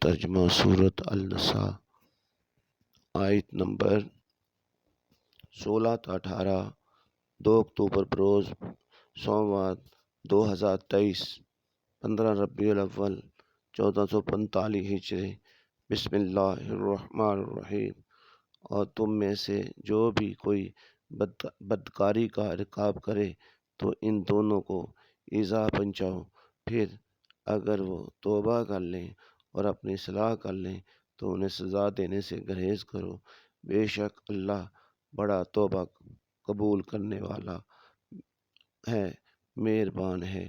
ترجمہ سورۃ النساء آیت نمبر 16 تا 18 2 اکتوبر بروز سوموار 2023 15 ربیع الاول 1445 ہجری۔ بسم اللہ الرحمن الرحیم۔ اور تم میں سے جو بھی کوئی بدکاری کا ارتکاب کرے تو ان دونوں کو ایذا پہنچاؤ، پھر اگر وہ توبہ کر لیں اور اپنی اصلاح کر لیں تو انہیں سزا دینے سے گریز کرو، بے شک اللہ بڑا توبہ قبول کرنے والا ہے، مہربان ہے۔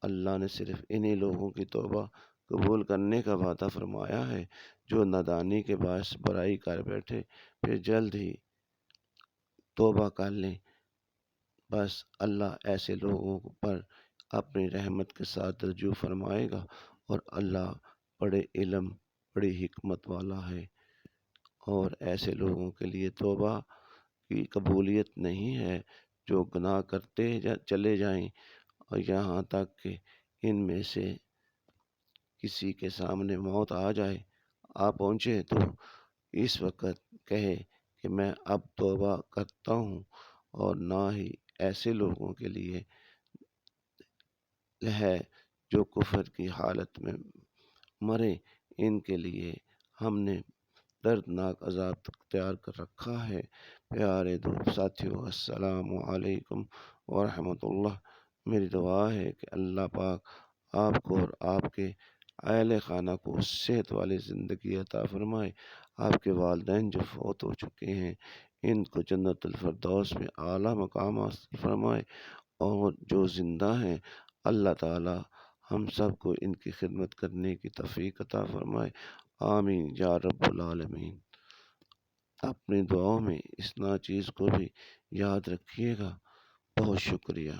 اللہ نے صرف انہی لوگوں کی توبہ قبول کرنے کا وعدہ فرمایا ہے جو نادانی کے باعث برائی کر بیٹھے پھر جلد ہی توبہ کر لیں۔ بس اللہ ایسے لوگوں پر اپنی رحمت کے ساتھ رجوع فرمائے گا، اور اللہ بڑے علم بڑی حکمت والا ہے۔ اور ایسے لوگوں کے لیے توبہ کی قبولیت نہیں ہے جو گناہ کرتے چلے جائیں اور یہاں تک کہ ان میں سے کسی کے سامنے موت آ پہنچے تو اس وقت کہے کہ میں اب توبہ کرتا ہوں۔ اور نہ ہی ایسے لوگوں کے لیے ہے جو کفر کی حالت میں مرے، ان کے لیے ہم نے دردناک عذاب تیار کر رکھا ہے۔ پیارے دوست ساتھیو، السلام علیکم ورحمۃ اللہ۔ میری دعا ہے کہ اللہ پاک آپ کو اور آپ کے اہل خانہ کو صحت والی زندگی عطا فرمائے۔ آپ کے والدین جو فوت ہو چکے ہیں ان کو جنت الفردوس میں اعلیٰ مقام حاصل فرمائے، اور جو زندہ ہیں اللہ تعالی ہم سب کو ان کی خدمت کرنے کی توفیق عطا فرمائے، آمین یا رب العالمین۔ اپنی دعاؤں میں اس ناچیز کو بھی یاد رکھیے گا۔ بہت شکریہ۔